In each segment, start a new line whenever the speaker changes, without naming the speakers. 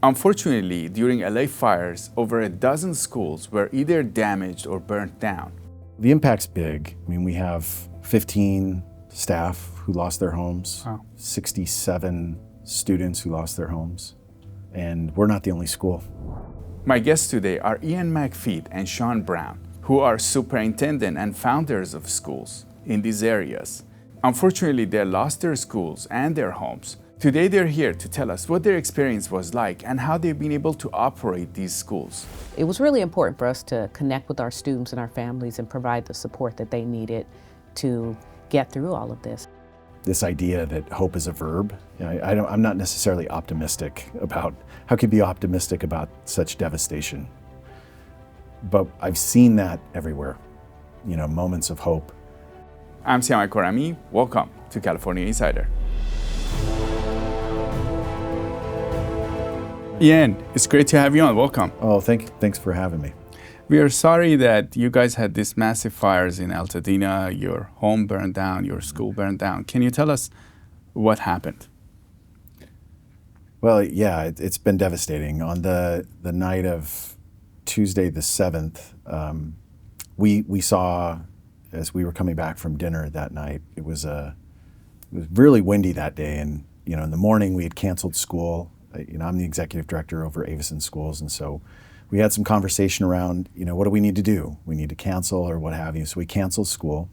Unfortunately, during LA fires, over a dozen schools were either damaged or burnt down.
The impact's big. I mean, we have 15 staff who lost their homes,
Wow.
67 students who lost their homes, and we're not the only school.
My guests today are Ian McFeat and Shawn Brown, who are superintendent and founders of schools in these areas. Unfortunately, they lost their schools and their homes. Today, they're here to tell us what their experience was like and how they've been able to operate these schools.
It was really important for us to connect with our students and our families and provide the support that they needed to get through all of this.
This idea that hope is a verb, I'm not necessarily optimistic about, how could you be optimistic about such devastation? But I've seen that everywhere, moments of hope.
I'm Siam Korami. Welcome to California Insider. Ian, it's great to have you on. Welcome.
Oh, thanks for having me.
We are sorry that you guys had these massive fires in Altadena, your home burned down, your school burned down. Can you tell us what happened?
Well, yeah, it's been devastating. On the night of Tuesday the 7th, we saw, as we were coming back from dinner that night, it was really windy that day, and in the morning we had canceled school. I'm the executive director over Aveson Schools, and so we had some conversation around, what do we need to do? We need to cancel or what have you. So we canceled school.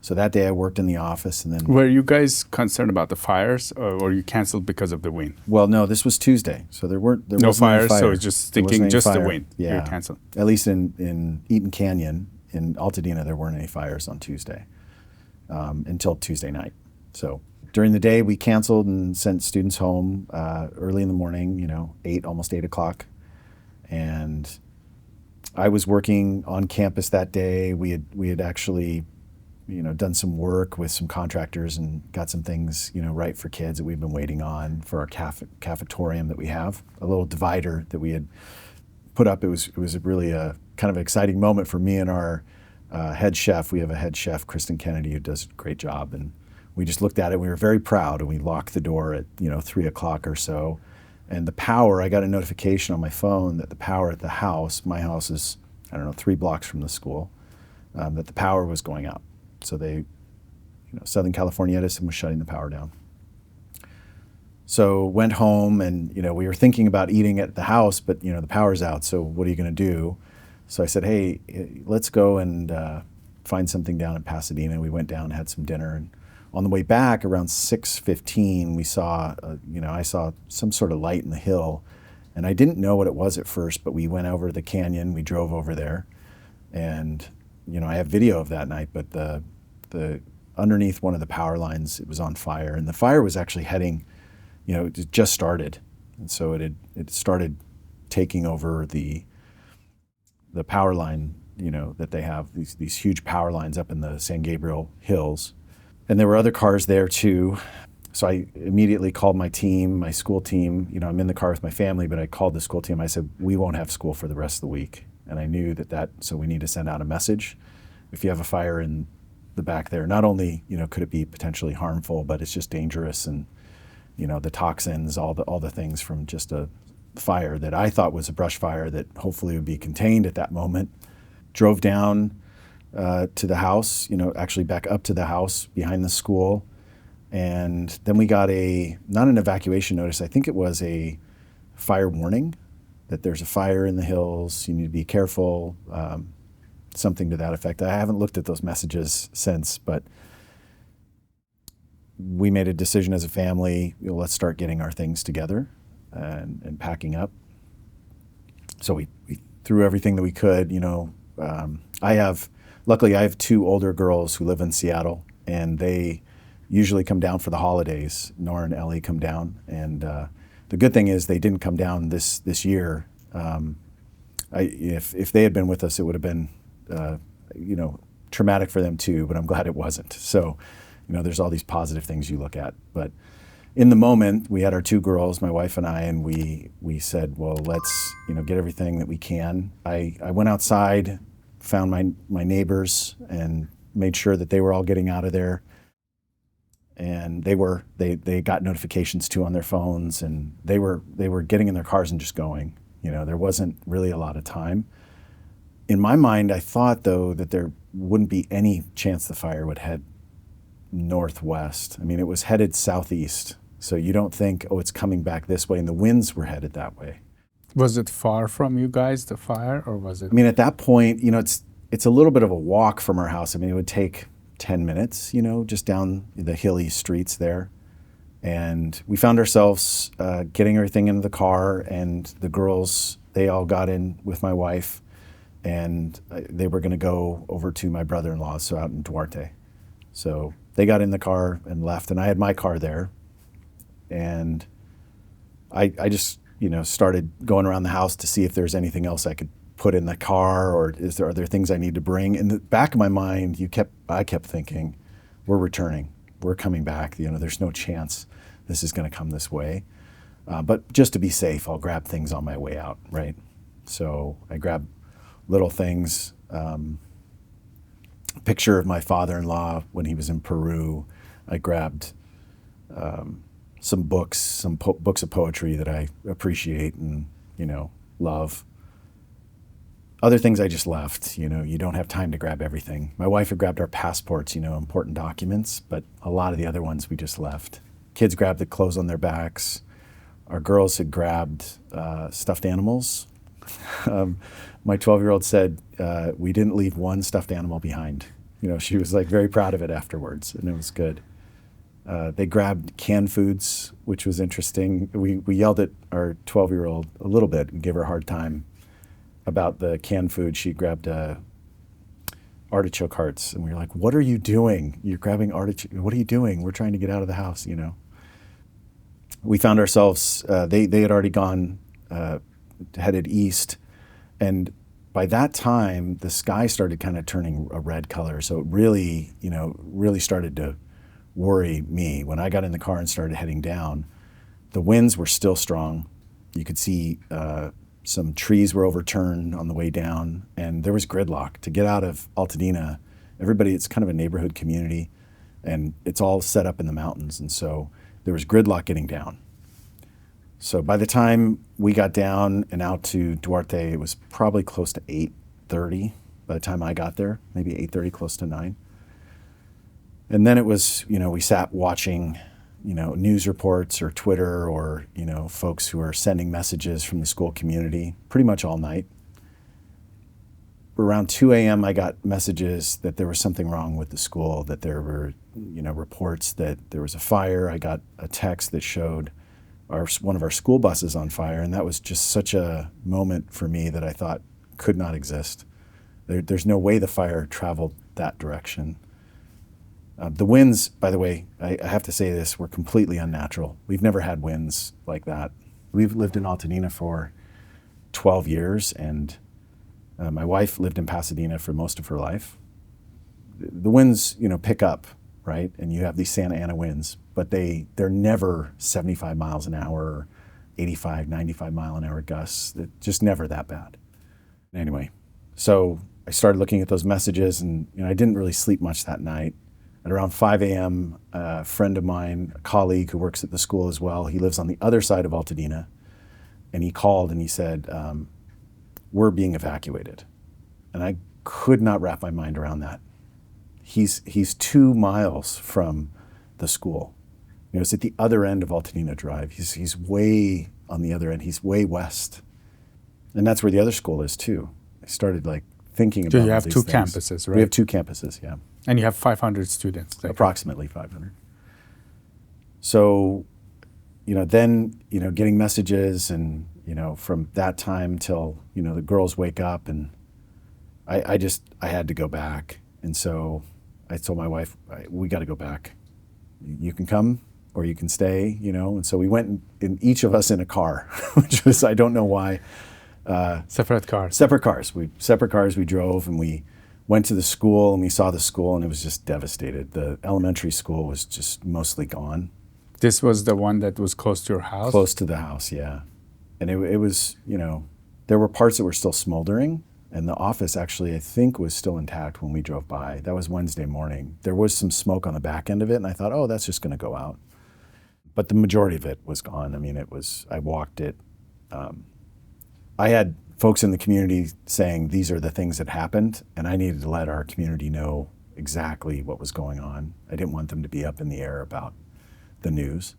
So that day I worked in the office, and then...
Were you guys concerned about the fires, or you canceled because of the wind?
Well, no, this was Tuesday, so there wasn't
no
fires.
So just thinking just the wind.
Yeah,
you canceled.
At least in Eaton Canyon, in Altadena, there weren't any fires on Tuesday until Tuesday night. So during the day, we canceled and sent students home early in the morning, almost 8 o'clock. And I was working on campus that day. We had actually, done some work with some contractors and got some things, right for kids that we've been waiting on for our cafetorium that we have, a little divider that we had put up. It was really a kind of an exciting moment for me and our head chef. We have a head chef, Kristen Kennedy, who does a great job. And we just looked at it. We were very proud, and we locked the door at 3 o'clock or so. And the power, I got a notification on my phone that the power at the house, my house is, 3 blocks from the school, that the power was going out. So they, Southern California Edison was shutting the power down. So went home, and we were thinking about eating at the house, but the power's out. So what are you going to do? So I said, hey, let's go and find something down in Pasadena. We went down, had some dinner, and on the way back around 6:15, we saw, I saw some sort of light in the hill, and I didn't know what it was at first, but we went over the canyon, we drove over there, and I have video of that night, but the underneath one of the power lines, it was on fire, and the fire was actually heading, it just started, and so it started taking over the power line, that they have, these huge power lines up in the San Gabriel Hills. And there were other cars there too. So I immediately called my team, my school team. I'm in the car with my family, but I called the school team. I said, we won't have school for the rest of the week. And I knew so we need to send out a message. If you have a fire in the back there, not only, could it be potentially harmful, but it's just dangerous. And, the toxins, all the things from just a fire that I thought was a brush fire that hopefully would be contained at that moment. Drove down to the house, actually back up to the house behind the school. And then we got not an evacuation notice, I think it was a fire warning that there's a fire in the hills, you need to be careful, something to that effect. I haven't looked at those messages since, but we made a decision as a family, let's start getting our things together and packing up. So we threw everything that we could, Luckily, I have 2 older girls who live in Seattle, and they usually come down for the holidays. Nora and Ellie come down, and the good thing is they didn't come down this year. If they had been with us, it would have been, traumatic for them too. But I'm glad it wasn't. So, there's all these positive things you look at. But in the moment, we had our 2 girls, my wife and I, and we said, well, let's get everything that we can. I went outside, found my neighbors, and made sure that they were all getting out of there. and they got notifications too on their phones, and they were getting in their cars and just going. You know, there wasn't really a lot of time. In my mind, I thought though that there wouldn't be any chance the fire would head northwest. I mean, it was headed southeast, so you don't think, oh, it's coming back this way, and the winds were headed that way.
Was it far from you guys, the fire, or was it?
I mean, at that point, you know, it's a little bit of a walk from our house. I mean, it would take 10 minutes, you know, just down the hilly streets there. And we found ourselves getting everything into the car, and the girls, they all got in with my wife, and they were going to go over to my brother-in-law's, so out in Duarte. So they got in the car and left, and I had my car there. And I just, you know, started going around the house to see if there's anything else I could put in the car, or are there things I need to bring. In the back of my mind, I kept thinking, we're returning, we're coming back. You know, there's no chance this is going to come this way. But just to be safe, I'll grab things on my way out, right? So I grabbed little things, a picture of my father-in-law when he was in Peru. I grabbed some books, books of poetry that I appreciate and, you know, love. Other things I just left. You know, you don't have time to grab everything. My wife had grabbed our passports, you know, important documents, but a lot of the other ones we just left. Kids grabbed the clothes on their backs. Our girls had grabbed stuffed animals. My 12-year-old said, we didn't leave one stuffed animal behind. You know, she was like very proud of it afterwards, and it was good. They grabbed canned foods, which was interesting. We yelled at our 12-year-old a little bit and gave her a hard time about the canned food. She grabbed artichoke hearts, and we were like, what are you doing? You're grabbing artichoke, what are you doing? We're trying to get out of the house, you know. We found ourselves, they had already gone, headed east, and by that time, the sky started kind of turning a red color, so it really, you know, really started to worry me. When I got in the car and started heading down, the winds were still strong. You could see some trees were overturned on the way down, and there was gridlock. To get out of Altadena, everybody, it's kind of a neighborhood community, and it's all set up in the mountains, and so there was gridlock getting down. So by the time we got down and out to Duarte, it was probably close to 8:30 by the time I got there, maybe 8:30, close to 9. And then it was, you know, we sat watching, you know, news reports or Twitter or, you know, folks who are sending messages from the school community pretty much all night. Around 2 a.m., I got messages that there was something wrong with the school, that there were, you know, reports that there was a fire. I got a text that showed one of our school buses on fire, and that was just such a moment for me that I thought could not exist. There's no way the fire traveled that direction. The winds, by the way, I have to say this, were completely unnatural. We've never had winds like that. We've lived in Altadena for 12 years, and my wife lived in Pasadena for most of her life. The winds, you know, pick up, right? And you have these Santa Ana winds, but they're never 75 miles an hour or 85, 95 mile an hour gusts. They're just never that bad. Anyway, so I started looking at those messages, and you know, I didn't really sleep much that night. At around 5 a.m., a friend of mine, a colleague who works at the school as well, he lives on the other side of Altadena, and he called and he said, we're being evacuated. And I could not wrap my mind around that. He's 2 miles from the school. You know, it's at the other end of Altadena Drive. He's way on the other end. He's way west. And that's where the other school is too. I started like thinking about
So you have
these
two
things.
campuses, right?
We have 2 campuses, yeah.
And you have 500 students there.
Approximately 500. So, you know, then, you know, getting messages and, you know, from that time till, you know, the girls wake up, and I had to go back. And so I told my wife, we got to go back. You can come or you can stay, you know. And so we went in each of us in a car, which was, I don't know why.
Separate cars.
Separate cars. Separate cars we drove, and we went to the school, and we saw the school, and it was just devastated. The elementary school was just mostly gone.
This was the one that was close to your house?
Close to the house, yeah. And it was, you know, there were parts that were still smoldering, And the office actually, I think, was still intact when we drove by. That was Wednesday morning. There was some smoke on the back end of it, and I thought, oh, that's just going to go out. But the majority of it was gone. I mean, I walked it. I had folks in the community saying these are the things that happened, and I needed to let our community know exactly what was going on. I didn't want them to be up in the air about the news.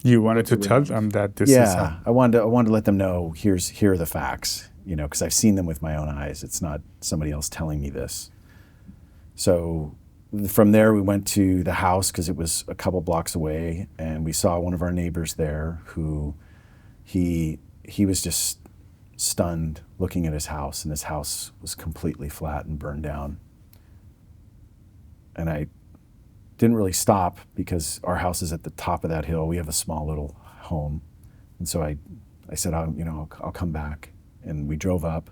You wanted to tell them that this is
I wanted to let them know here are the facts, because I've seen them with my own eyes. It's not somebody else telling me this. So from there we went to the house because it was a couple blocks away, and we saw one of our neighbors there who he was just stunned looking at his house, and his house was completely flat and burned down. And I didn't really stop because our house is at the top of that hill. We have a small little home. And so I said, I'll come back. And we drove up.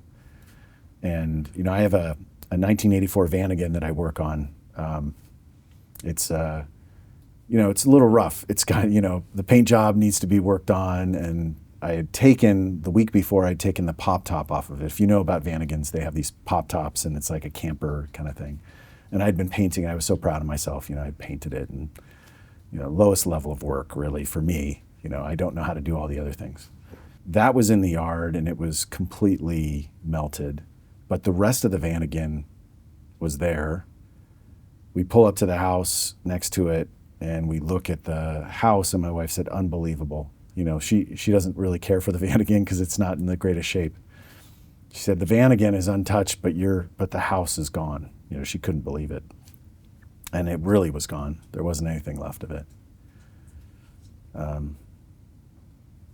And, I have a 1984 Vanagon that I work on. It's a little rough. It's got, the paint job needs to be worked on. And the week before, I'd taken the pop top off of it. If you know about Vanagons, they have these pop tops and it's like a camper kind of thing. And I'd been painting, and I was so proud of myself. I'd painted it, and lowest level of work really for me. I don't know how to do all the other things. That was in the yard, and it was completely melted. But the rest of the Vanagon was there. We pull up to the house next to it, and we look at the house, and my wife said, "Unbelievable." She doesn't really care for the Vanagon because it's not in the greatest shape. She said, "The Vanagon is untouched, but the house is gone." She couldn't believe it. And it really was gone. There wasn't anything left of it.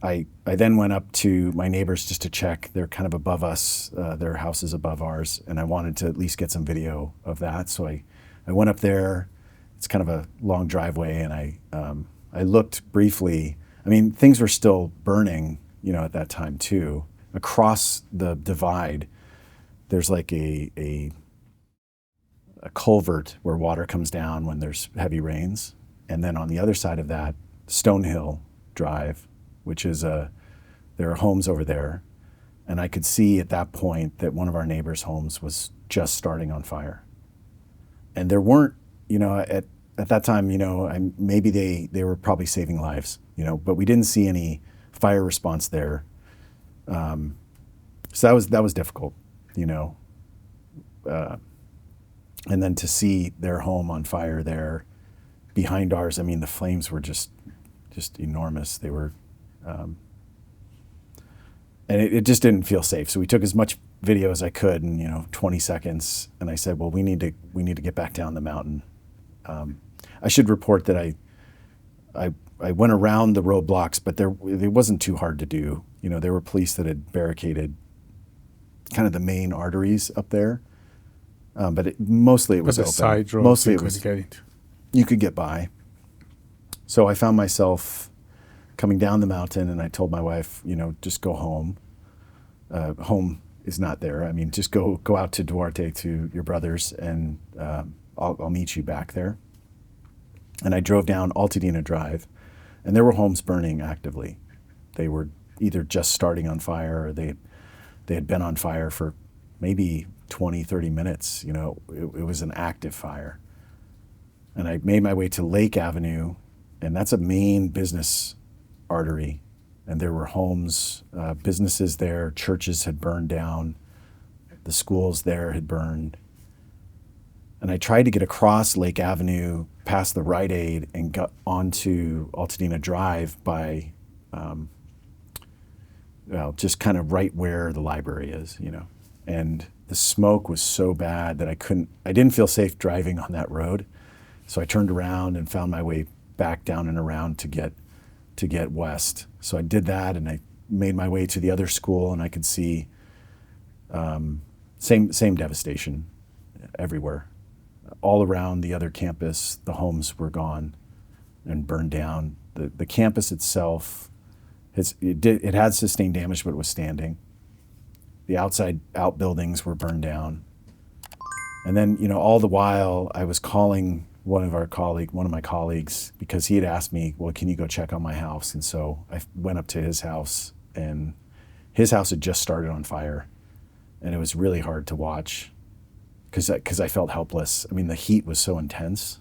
I then went up to my neighbors just to check. They're kind of above us. Their house is above ours, and I wanted to at least get some video of that. So I went up there. It's kind of a long driveway, and I looked briefly. I mean, things were still burning, at that time too. Across the divide, there's like a culvert where water comes down when there's heavy rains. And then on the other side of that, Stonehill Drive, which is there are homes over there. And I could see at that point that one of our neighbors' homes was just starting on fire. And there weren't, at that time, maybe they were probably saving lives, but we didn't see any fire response there. So that was difficult, and then to see their home on fire there behind ours, I mean, the flames were just enormous. They were, and it just didn't feel safe. So we took as much video as I could in 20 seconds, and I said, well, we need to get back down the mountain. I should report that I went around the roadblocks, but it wasn't too hard to do. There were police that had barricaded kind of the main arteries up there. But mostly it was open.
Side roads
mostly it was you could get by. So I found myself coming down the mountain, and I told my wife, just go home. Home is not there. I mean, just go out to Duarte to your brother's, and I'll meet you back there. And I drove down Altadena Drive, and there were homes burning actively. They were either just starting on fire, or they had been on fire for maybe 20, 30 minutes. It was an active fire. And I made my way to Lake Avenue, and that's a main business artery. And there were homes, businesses there, churches had burned down, the schools there had burned. And I tried to get across Lake Avenue, past the Rite Aid, and got onto Altadena Drive by, just kind of right where the library is, And the smoke was so bad that I didn't feel safe driving on that road. So I turned around and found my way back down and around to get west. So I did that, and I made my way to the other school, and I could see same devastation everywhere. All around the other campus, the homes were gone and burned down. The campus itself, it had sustained damage, but it was standing. The outside outbuildings were burned down. And then, all the while, I was calling one of my colleagues, because he had asked me, well, can you go check on my house? And so I went up to his house, and his house had just started on fire. and it was really hard to watch because I felt helpless. I mean, the heat was so intense,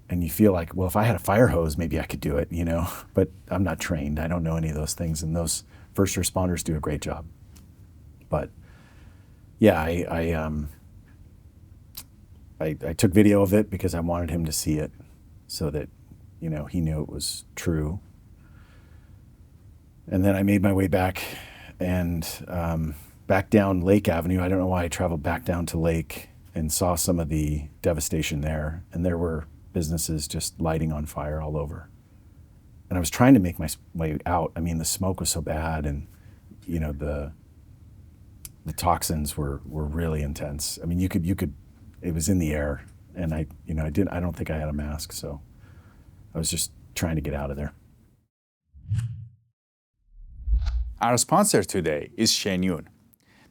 and you feel like, well, if I had a fire hose, maybe I could do it, but I'm not trained. I don't know any of those things, and those first responders do a great job. But yeah, I took video of it because I wanted him to see it so that, he knew it was true. And then I made my way back and back down Lake Avenue. I don't know why I traveled back down to Lake and saw some of the devastation there. And there were businesses just lighting on fire all over. And I was trying to make my way out. I mean, the smoke was so bad, and, the toxins were really intense. I mean, you could, it was in the air, and I don't think I had a mask, so I was just trying to get out of there.
Our sponsor today is Shenyun.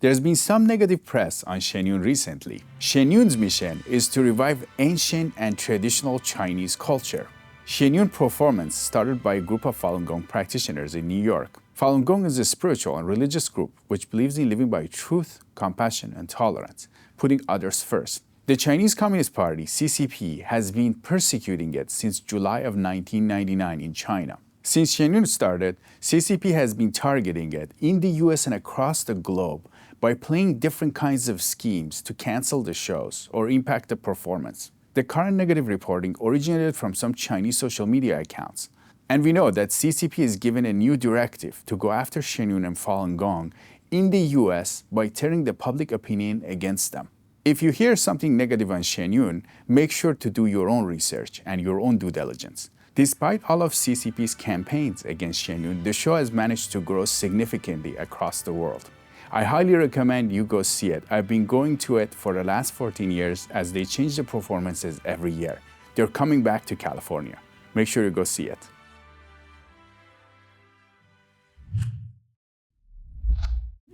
There's been some negative press on Shenyun recently. Shenyun's mission is to revive ancient and traditional Chinese culture. Shenyun Performance started by a group of Falun Gong practitioners in New York. Falun Gong is a spiritual and religious group which believes in living by truth, compassion, and tolerance, putting others first. The Chinese Communist Party, CCP, has been persecuting it since July of 1999 in China. Since Shenyun started, CCP has been targeting it in the US and across the globe by playing different kinds of schemes to cancel the shows or impact the performance. The current negative reporting originated from some Chinese social media accounts. And we know that CCP is given a new directive to go after Shenyun and Falun Gong in the US by turning the public opinion against them. If you hear something negative on Shenyun, make sure to do your own research and your own due diligence. Despite all of CCP's campaigns against Shenyun, the show has managed to grow significantly across the world. I highly recommend you go see it. I've been going to it for the last 14 years as they change the performances every year. They're coming back to California. Make sure you go see it.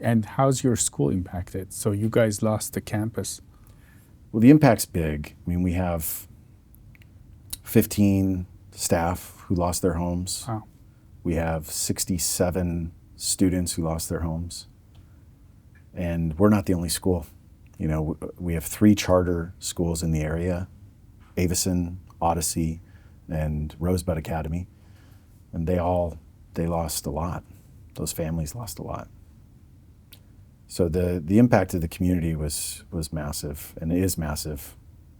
And how's your school impacted? So you guys lost the campus.
Well, the impact's big. I mean, we have 15 staff who lost their homes.
Wow.
We have 67 students who lost their homes. And we're not the only school. We have 3 charter schools in the area, Aveson, Odyssey, and Rosebud Academy. And they lost a lot. Those families lost a lot. So the impact of the community was massive, and it is massive,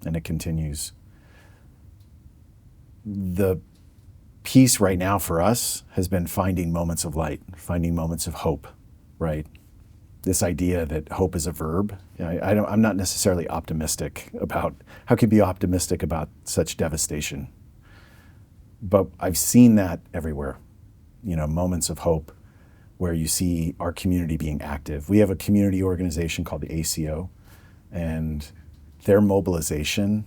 and it continues. The piece right now for us has been finding moments of light, finding moments of hope, right? This idea that hope is a verb. I'm not necessarily optimistic about, how can you be optimistic about such devastation? But I've seen that everywhere, moments of hope where you see our community being active. We have a community organization called the ACO, and their mobilization,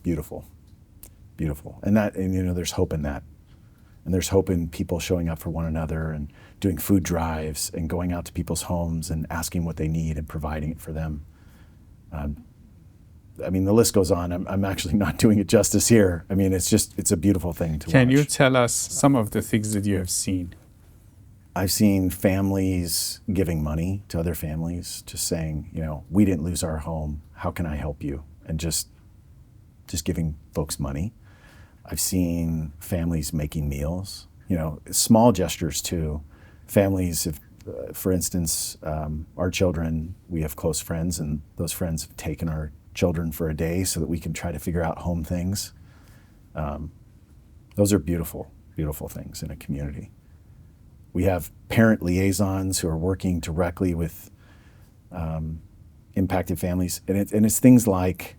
beautiful. Beautiful. And there's hope in that. And there's hope in people showing up for one another and doing food drives and going out to people's homes and asking what they need and providing it for them. The list goes on. I'm actually not doing it justice here. It's a beautiful thing to watch.
Can you tell us some of the things that you have seen?
I've seen families giving money to other families, just saying, we didn't lose our home. How can I help you? And just giving folks money. I've seen families making meals, small gestures too. Families, for instance, our children, we have close friends, and those friends have taken our children for a day so that we can try to figure out home things. Those are beautiful, beautiful things in a community. We have parent liaisons who are working directly with impacted families, and it's things like,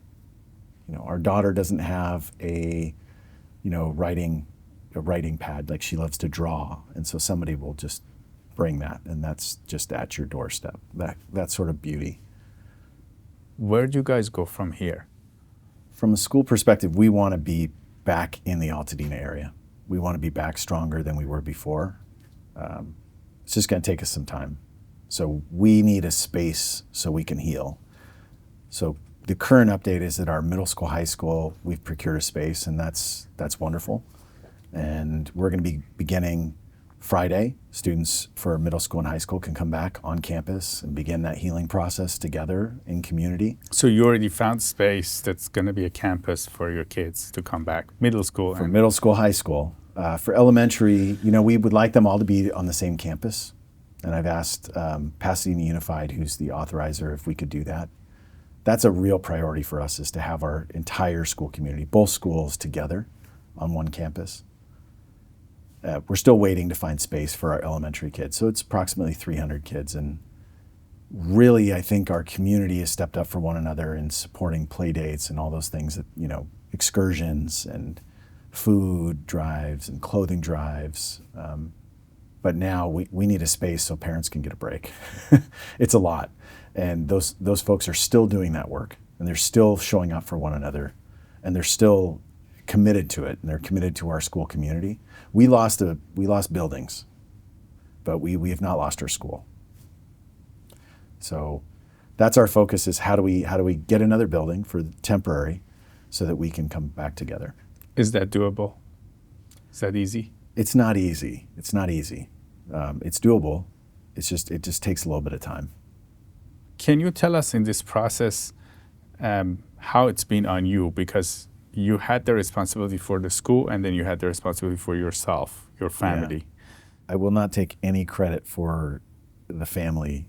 our daughter doesn't have a writing pad, like she loves to draw, and so somebody will just bring that, and that's just at your doorstep. That sort of beauty.
Where do you guys go from here?
From a school perspective, we want to be back in the Altadena area. We want to be back stronger than we were before. It's just going to take us some time. So we need a space so we can heal. So the current update is that our middle school, high school, we've procured a space, and that's wonderful. And we're going to be beginning Friday, students for middle school and high school can come back on campus and begin that healing process together in community.
So you already found space that's going to be a campus for your kids to come back, middle school.
For middle school, high school. For elementary, we would like them all to be on the same campus. And I've asked Pasadena Unified, who's the authorizer, if we could do that. That's a real priority for us, is to have our entire school community, both schools together on one campus. We're still waiting to find space for our elementary kids. So it's approximately 300 kids. And really, I think our community has stepped up for one another in supporting play dates and all those things that, excursions and food drives and clothing drives. But now we need a space so parents can get a break. It's a lot. And those folks are still doing that work, and they're still showing up for one another, and they're still committed to it, and they're committed to our school community. We lost buildings, but we have not lost our school. So that's our focus, is how do we get another building for temporary so that we can come back together.
Is that doable? Is that easy?
It's not easy. It's not easy. It's doable. It just takes a little bit of time.
Can you tell us in this process how it's been on you? Because you had the responsibility for the school, and then you had the responsibility for yourself, your family.
Yeah. I will not take any credit for the family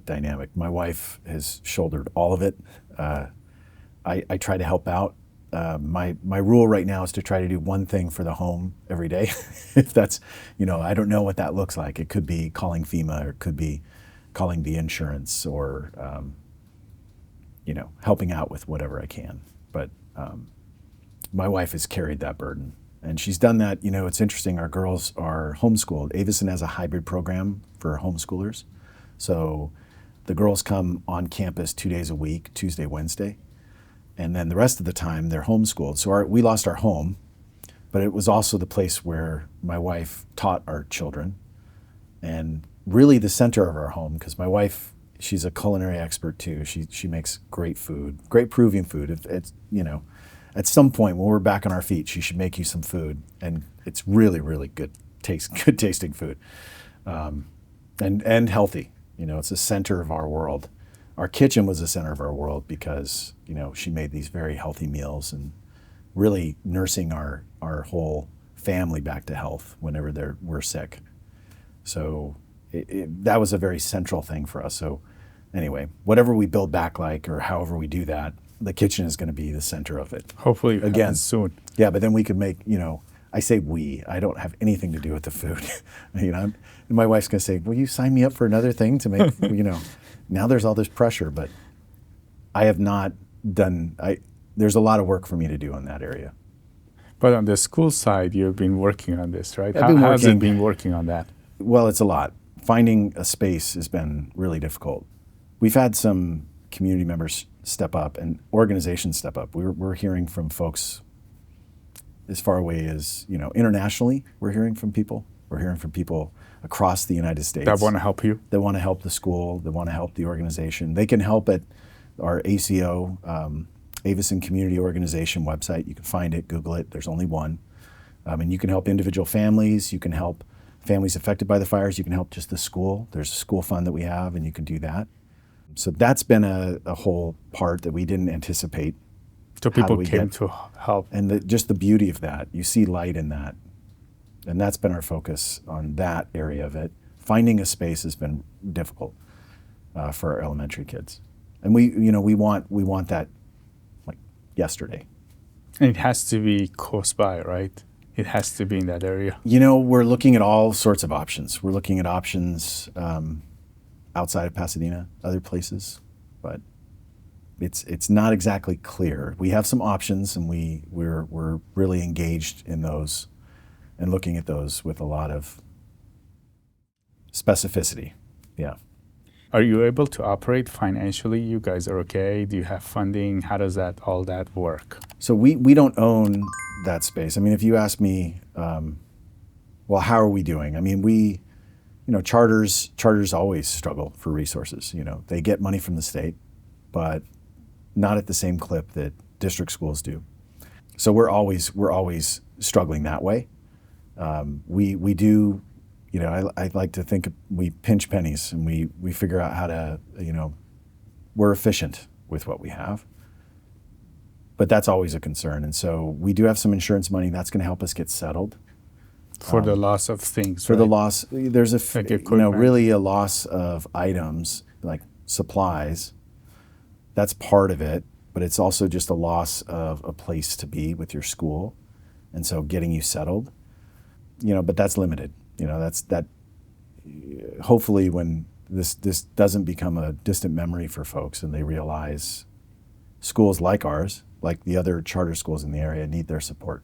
dynamic. My wife has shouldered all of it. I try to help out. My rule right now is to try to do one thing for the home every day. If that's, I don't know what that looks like. It could be calling FEMA, or it could be calling the insurance, or, helping out with whatever I can. But my wife has carried that burden, and she's done that. It's interesting. Our girls are homeschooled. Aveson has a hybrid program for homeschoolers. So the girls come on campus 2 days a week, Tuesday, Wednesday. And then the rest of the time they're homeschooled. So we lost our home, but it was also the place where my wife taught our children, and really the center of our home, because my wife, she's a culinary expert too. She makes great food, great Peruvian food. It's at some point when we're back on our feet, she should make you some food, and it's really, really good tasting food, and healthy. It's the center of our world. Our kitchen was the center of our world because, she made these very healthy meals and really nursing our whole family back to health whenever we're sick. So that was a very central thing for us. So anyway, whatever we build back or however we do that, the kitchen is going to be the center of it.
Hopefully
again
soon.
Yeah, but then we could make, I say I don't have anything to do with the food. And my wife's going to say, will you sign me up for another thing to make, now there's all this pressure, but I have not done, there's a lot of work for me to do in that area.
But on the school side, you've been working on this, right?
How
has it been working on that?
Well, it's a lot. Finding a space has been really difficult. We've had some community members step up and organizations step up. We're hearing from folks as far away as, internationally. We're hearing from people. We're hearing from people across the United States.
That want to help you?
They want to help the school. They want to help the organization. They can help at our ACO, Aveson Community Organization website. You can find it, Google it. There's only one. And you can help individual families. You can help families affected by the fires. You can help just the school. There's a school fund that we have, and you can do that. So that's been a whole part that we didn't anticipate.
So people came to help.
And just the beauty of that. You see light in that. And that's been our focus on that area of it. Finding a space has been difficult for our elementary kids. And we want that like yesterday.
And it has to be close by, right? It has to be in that area.
We're looking at all sorts of options. We're looking at options outside of Pasadena, other places, but it's not exactly clear. We have some options, and we're really engaged in those and looking at those with a lot of specificity. Yeah.
Are you able to operate financially? You guys are okay? Do you have funding? How does all that work?
So we don't own that space. I mean, if you ask me, well, how are we doing? I mean, charters always struggle for resources. They get money from the state, but not at the same clip that district schools do. So we're always struggling that way. We do, I like to think we pinch pennies and we figure out how to, we're efficient with what we have. But that's always a concern. And so we do have some insurance money that's going to help us get settled.
For the loss of things,
For
right?
the loss, there's
Like equipment.
really a loss of items like supplies. That's part of it, but it's also just a loss of a place to be with your school. And so getting you settled, but that's limited. Hopefully when this doesn't become a distant memory for folks and they realize schools like ours, like the other charter schools in the area, need their support.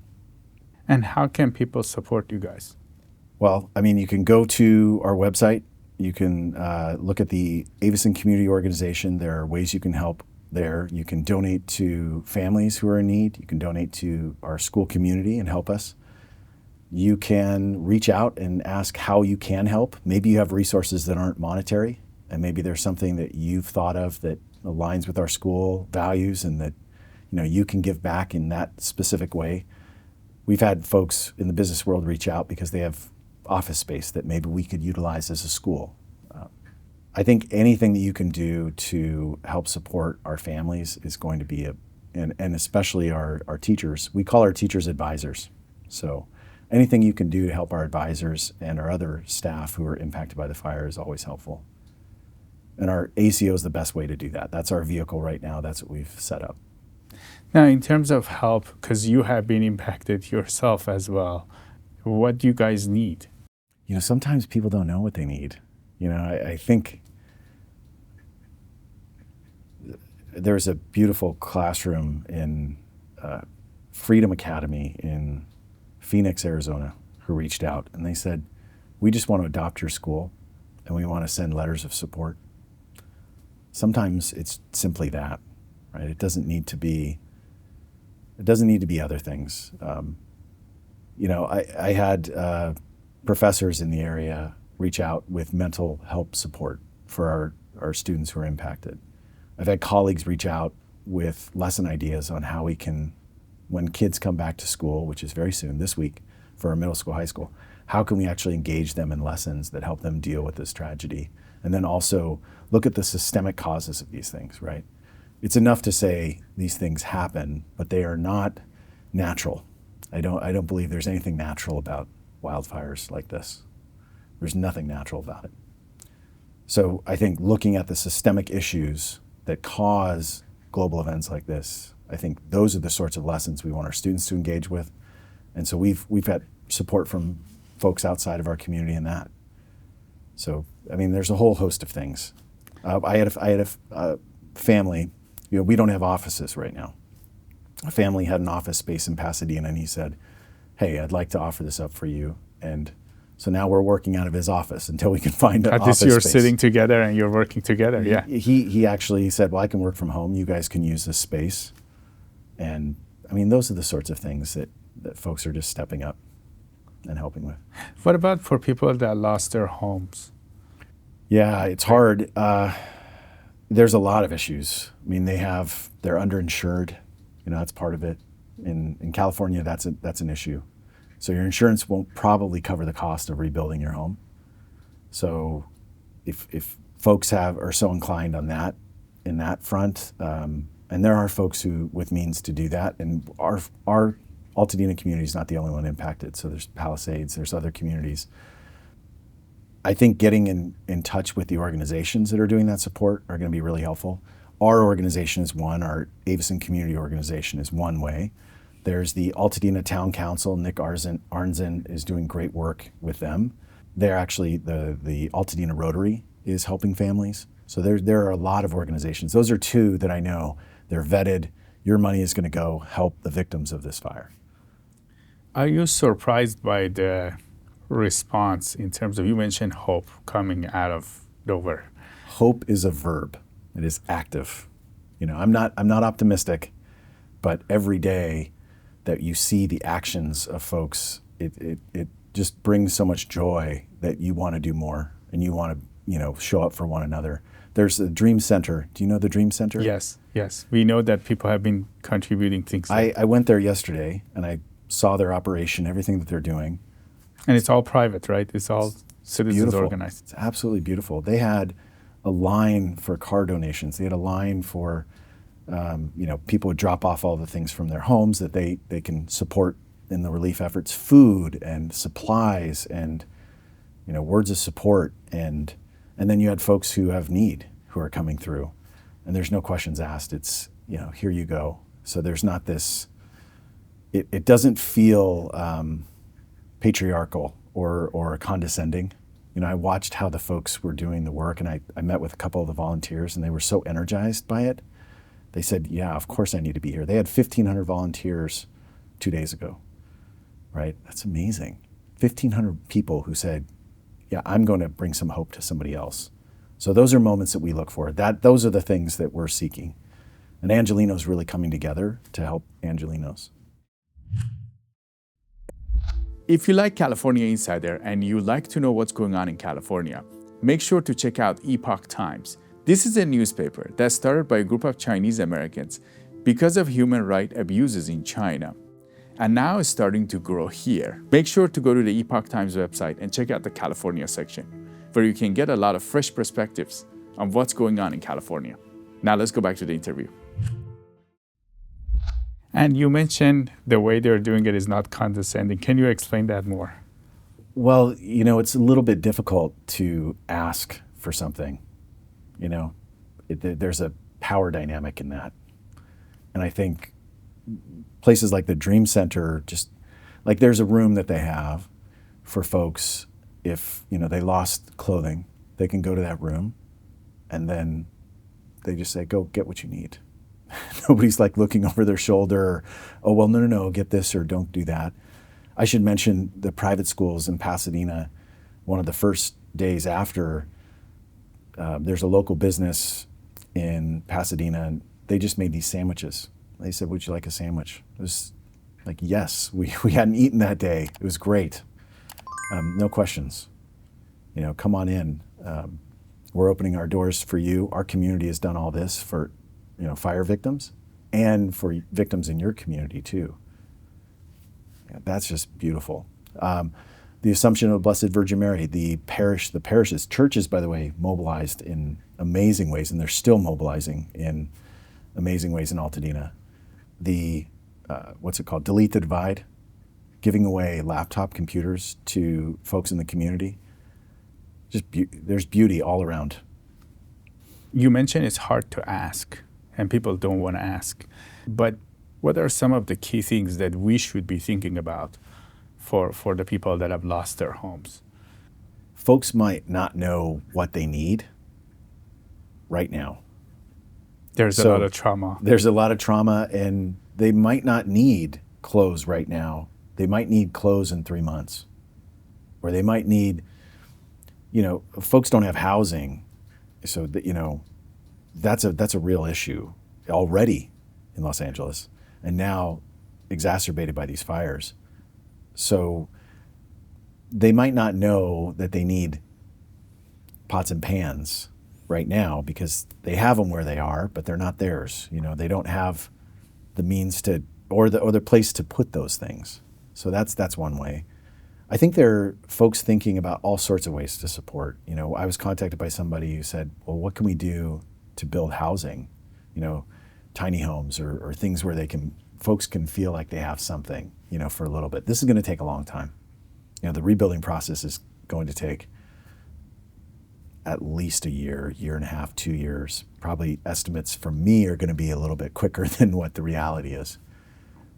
And how can people support you guys?
Well, you can go to our website. You can look at the Aveson Community Organization. There are ways you can help there. You can donate to families who are in need. You can donate to our school community and help us. You can reach out and ask how you can help. Maybe you have resources that aren't monetary, and maybe there's something that you've thought of that aligns with our school values and that you can give back in that specific way. We've had folks in the business world reach out because they have office space that maybe we could utilize as a school. I think anything that you can do to help support our families is going to be and especially our teachers. We call our teachers advisors. So anything you can do to help our advisors and our other staff who are impacted by the fire is always helpful. And our ACO is the best way to do that. That's our vehicle right now. That's what we've set up.
Now, in terms of help, because you have been impacted yourself as well, what do you guys need?
Sometimes people don't know what they need. I think there's a beautiful classroom in Freedom Academy in Phoenix, Arizona, who reached out and they said, we just want to adopt your school and we want to send letters of support. Sometimes it's simply that, right? It doesn't need to be other things. I had professors in the area reach out with mental help support for our students who are impacted. I've had colleagues reach out with lesson ideas on how we can, when kids come back to school, which is very soon, this week, for our middle school, high school, how can we actually engage them in lessons that help them deal with this tragedy? And then also look at the systemic causes of these things, right? It's enough to say these things happen, but they are not natural. I don't believe there's anything natural about wildfires like this. There's nothing natural about it. So I think looking at the systemic issues that cause global events like this, I think those are the sorts of lessons we want our students to engage with. And so we've had support from folks outside of our community in that. So, there's a whole host of things. I had a family, we don't have offices right now. A family had an office space in Pasadena and he said, hey, I'd like to offer this up for you. And so now we're working out of his office until we can find an office space.
You're sitting together and you're working together, yeah.
He actually said, well, I can work from home. You guys can use this space. And those are the sorts of things that folks are just stepping up and helping with.
What about for people that lost their homes?
Yeah, it's hard. There's a lot of issues. They're underinsured. That's part of it. In California, that's an issue. So your insurance won't probably cover the cost of rebuilding your home. So if folks are so inclined in that front, and there are folks who with means to do that, and our Altadena community is not the only one impacted. So there's Palisades, there's other communities. I think getting in touch with the organizations that are doing that support are going to be really helpful. Our organization is one, our Aveson Community Organization is one way. There's the Altadena Town Council. Nick Arnzen is doing great work with them. They're actually, the Altadena Rotary is helping families. So there are a lot of organizations. Those are two that I know. They're vetted. Your money is going to go help the victims of this fire.
Are you surprised by the response in terms of, you mentioned hope coming out of nowhere?
Hope is a verb. It is active. I'm not optimistic, but every day that you see the actions of folks, it just brings so much joy that you want to do more and you want to, show up for one another. There's the Dream Center. Do you know the Dream Center?
Yes. We know that people have been contributing things.
I went there yesterday and I saw their operation, everything that they're doing.
And it's all private, right? It's all citizens
beautiful.
organized.
It's absolutely beautiful. They had a line for car donations. They had a line for, people would drop off all the things from their homes that they can support in the relief efforts, food and supplies and, words of support. And then you had folks who have need who are coming through. And there's no questions asked. It's, here you go. So there's not this, it doesn't feel patriarchal or condescending. I watched how the folks were doing the work, and I met with a couple of the volunteers, and they were so energized by it. They said, yeah, of course I need to be here. They had 1,500 volunteers 2 days ago, right? That's amazing. 1,500 people who said, yeah, I'm going to bring some hope to somebody else. So those are moments that we look for. Those are the things that we're seeking. And Angelenos really coming together to help Angelenos.
If you like California Insider and you like to know what's going on in California, make sure to check out Epoch Times. This is a newspaper that started by a group of Chinese Americans because of human rights abuses in China, and now is starting to grow here. Make sure to go to the Epoch Times website and check out the California section, where you can get a lot of fresh perspectives on what's going on in California. Now let's go back to the interview.
And you mentioned the way they're doing it is not condescending. Can you explain that more?
Well, it's a little bit difficult to ask for something. There's a power dynamic in that. And I think places like the Dream Center, just like there's a room that they have for folks if, they lost clothing, they can go to that room and then they just say, go get what you need. Nobody's like looking over their shoulder, oh, well, no, get this or don't do that. I should mention the private schools in Pasadena. One of the first days after, there's a local business in Pasadena, and they just made these sandwiches. They said, would you like a sandwich? It was like, yes, we hadn't eaten that day. It was great. No questions. Come on in. We're opening our doors for you. Our community has done all this for fire victims and for victims in your community too. Yeah, that's just beautiful. The Assumption of Blessed Virgin Mary, the parishes, churches, by the way, mobilized in amazing ways, and they're still mobilizing in amazing ways in Altadena. The, Delete the Divide, giving away laptop computers to folks in the community. There's beauty all around.
You mentioned it's hard to ask, and people don't want to ask. But what are some of the key things that we should be thinking about for the people that have lost their homes?
Folks might not know what they need right now.
There's a lot of trauma.
There's a lot of trauma, and they might not need clothes right now. They might need clothes in 3 months. Or they might need, folks don't have housing. So that, that's a real issue already in Los Angeles, and now exacerbated by these fires. So they might not know that they need pots and pans right now because they have them where they are, but they're not theirs. They don't have the means to, or the place to put those things. So that's one way. I think there are folks thinking about all sorts of ways to support. I was contacted by somebody who said, well, what can we do to build housing? Tiny homes or things where folks can feel like they have something, for a little bit. This is going to take a long time. The rebuilding process is going to take at least a year and a half, 2 years. Probably estimates from me are going to be a little bit quicker than what the reality is.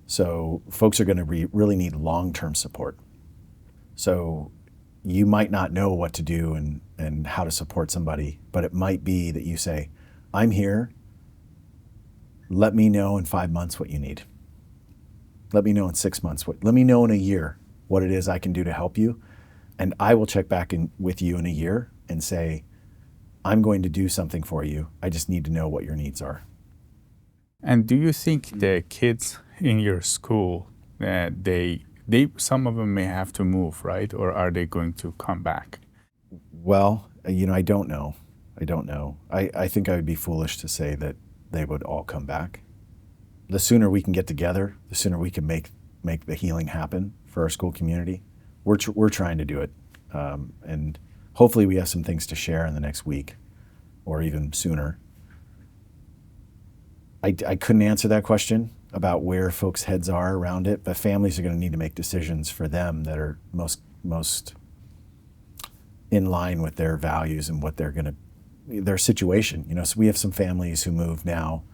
So folks are going to really need long-term support. So you might not know what to do and how to support somebody, but it might be that you say, I'm here. Let me know in 5 months what you need. Let me know in 6 months. Let me know in a year what it is I can do to help you. And I will check back in with you in a year and say, I'm going to do something for you. I just need to know what your needs are.
And do you think the kids in your school, some of them may have to move, right? Or are they going to come back?
Well, I don't know. I think I would be foolish to say that they would all come back. The sooner we can get together, the sooner we can make the healing happen for our school community. We're trying to do it. And hopefully we have some things to share in the next week or even sooner. I couldn't answer that question about where folks' heads are around it, but families are going to need to make decisions for them that are most in line with their values and what their situation. You know, so we have some families who moved now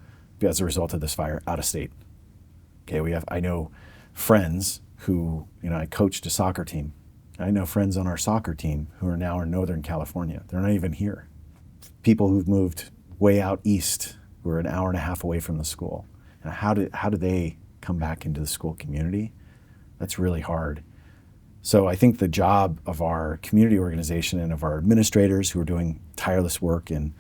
as a result of this fire out of state. Okay, I know friends who, you know, I coached a soccer team. I know friends on our soccer team who are now in Northern California. They're not even here. People who've moved way out east who are an hour and a half away from the school. And how do they come back into the school community? That's really hard. So I think the job of our community organization and of our administrators who are doing tireless work, and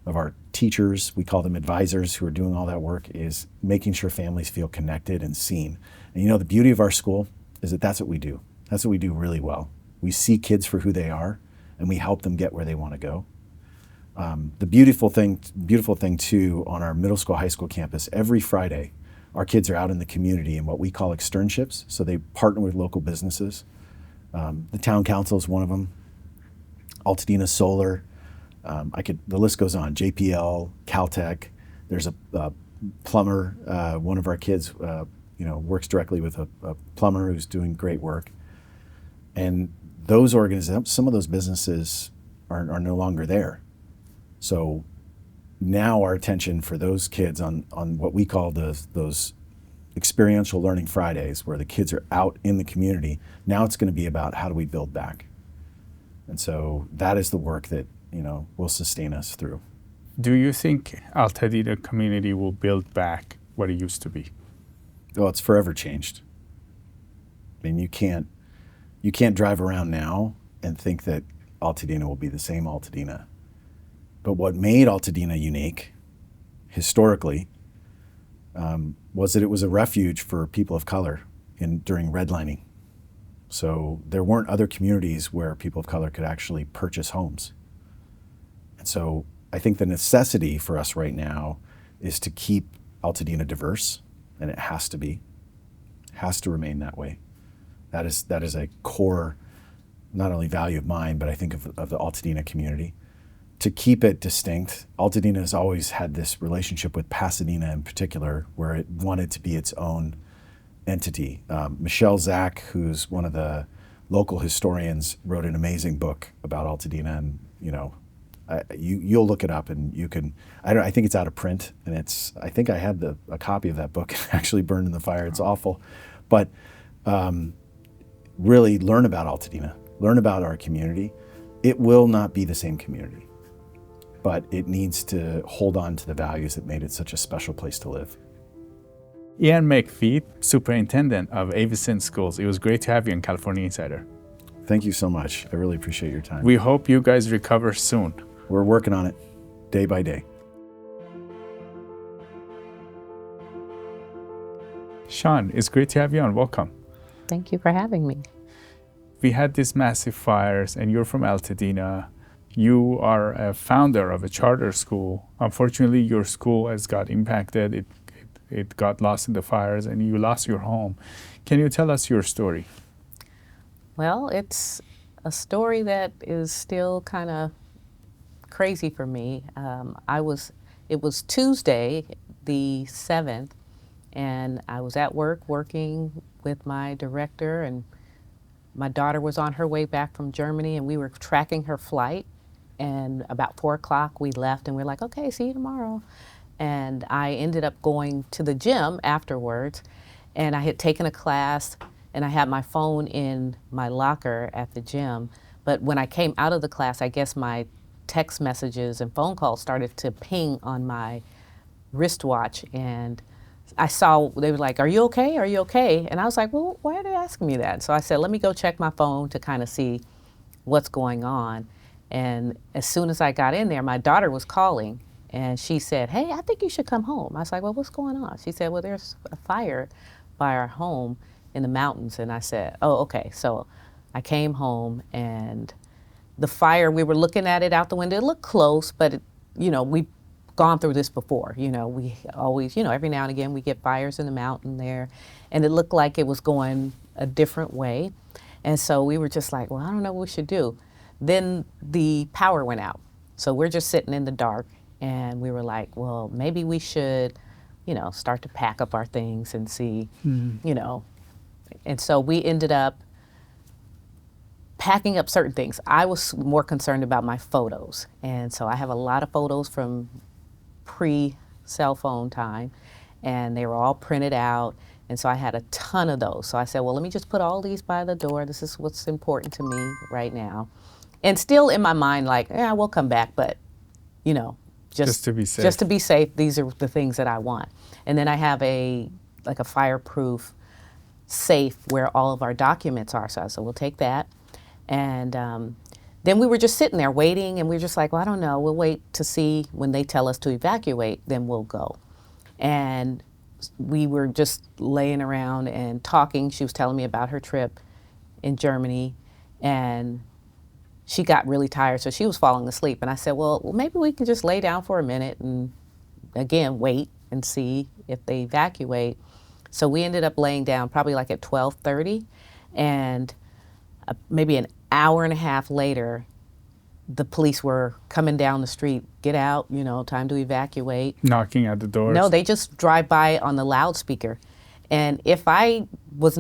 of our teachers, we call them advisors, who are doing all that work, is making sure families feel connected and seen. And you know, the beauty of our school is that that's what we do. That's what we do really well. We see kids for who they are, and we help them get where they want to go. The beautiful thing too, on our middle school, high school campus, every Friday, our kids are out in the community in what we call externships. So they partner with local businesses. The town council is one of them. Altadena Solar. The list goes on. JPL, Caltech. There's a plumber. One of our kids, works directly with a plumber who's doing great work. And those organizations, some of those businesses are no longer there. So now our attention for those kids on what we call those experiential learning Fridays, where the kids are out in the community, now it's going to be about how do we build back. And so that is the work that, will sustain us through.
Do you think Altadena community will build back what it used to be?
Well, it's forever changed. I mean, you can't drive around now and think that Altadena will be the same Altadena. But what made Altadena unique, historically, was that it was a refuge for people of color during redlining. So there weren't other communities where people of color could actually purchase homes. And so I think the necessity for us right now is to keep Altadena diverse, and it has to remain that way. That is a core, not only value of mine, but I think of the Altadena community. To keep it distinct, Altadena has always had this relationship with Pasadena in particular, where it wanted to be its own entity. Michelle Zach, who's one of the local historians, wrote an amazing book about Altadena, and you'll look it up, and you can. I think it's out of print, and I think I have a copy of that book actually burned in the fire. It's awful, but really learn about Altadena, learn about our community. It will not be the same community, but it needs to hold on to the values that made it such a special place to live.
Ian McFeat, Superintendent of Aveson Schools. It was great to have you in California Insider.
Thank you so much. I really appreciate your time.
We hope you guys recover soon.
We're working on it day by day.
Shawn, it's great to have you on. Welcome.
Thank you for having me.
We had these massive fires, and you're from Altadena. You are a founder of a charter school. Unfortunately, your school has got impacted. It got lost in the fires, and you lost your home. Can you tell us your story?
Well, it's a story that is still kind of crazy for me. It was Tuesday, the 7th, and I was at work working with my director, and my daughter was on her way back from Germany, and we were tracking her flight. And about 4 o'clock we left, and we're like, okay, see you tomorrow. And I ended up going to the gym afterwards, and I had taken a class, and I had my phone in my locker at the gym. But when I came out of the class, I guess my text messages and phone calls started to ping on my wristwatch, and I saw, they were like, are you okay? Are you okay? And I was like, well, why are they asking me that? So I said, let me go check my phone to kind of see what's going on. And as soon as I got in there, my daughter was calling, and she said, hey, I think you should come home. I was like, well, what's going on? She said, well, there's a fire by our home in the mountains. And I said, oh, okay. So I came home, and the fire, we were looking at it out the window. It looked close, but we've gone through this before. We always, every now and again we get fires in the mountain there, and it looked like it was going a different way. And so we were just like, well, I don't know what we should do. Then the power went out. So we're just sitting in the dark, and we were like, well, maybe we should, start to pack up our things and see, And so we ended up packing up certain things. I was more concerned about my photos. And so I have a lot of photos from pre-cell phone time, and they were all printed out. And so I had a ton of those. So I said, well, let me just put all these by the door. This is what's important to me right now. And still in my mind, like, we'll come back, but, just
to be safe.
Just to be safe, these are the things that I want. And then I have a fireproof safe where all of our documents are. So I said, we'll take that. And then we were just sitting there waiting, and we were just like, well, I don't know. We'll wait to see when they tell us to evacuate, then we'll go. And we were just laying around and talking. She was telling me about her trip in Germany, and she got really tired, so she was falling asleep. And I said, well, maybe we can just lay down for a minute and, again, wait and see if they evacuate. So we ended up laying down probably like at 12:30, and maybe an hour and a half later, the police were coming down the street, get out, time to evacuate.
Knocking at the doors?
No, they just drive by on the loudspeaker. And if I was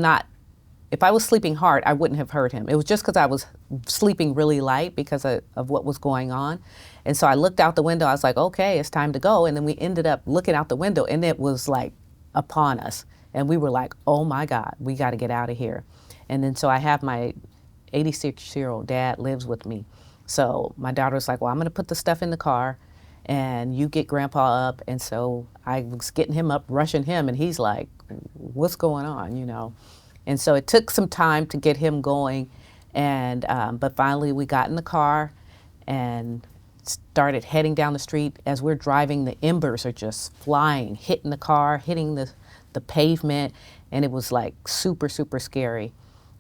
sleeping hard, I wouldn't have heard him. It was just because I was sleeping really light because of what was going on. And so I looked out the window. I was like, okay, it's time to go. And then we ended up looking out the window, and it was like upon us. And we were like, oh my God, we got to get out of here. And then so I have my 86-year-old dad lives with me. So my daughter was like, well, I'm going to put the stuff in the car, and you get Grandpa up. And so I was getting him up, rushing him, and he's like, what's going on, And so it took some time to get him going, and but finally we got in the car and started heading down the street. As we're driving, the embers are just flying, hitting the car, hitting the pavement, and it was like super, super scary.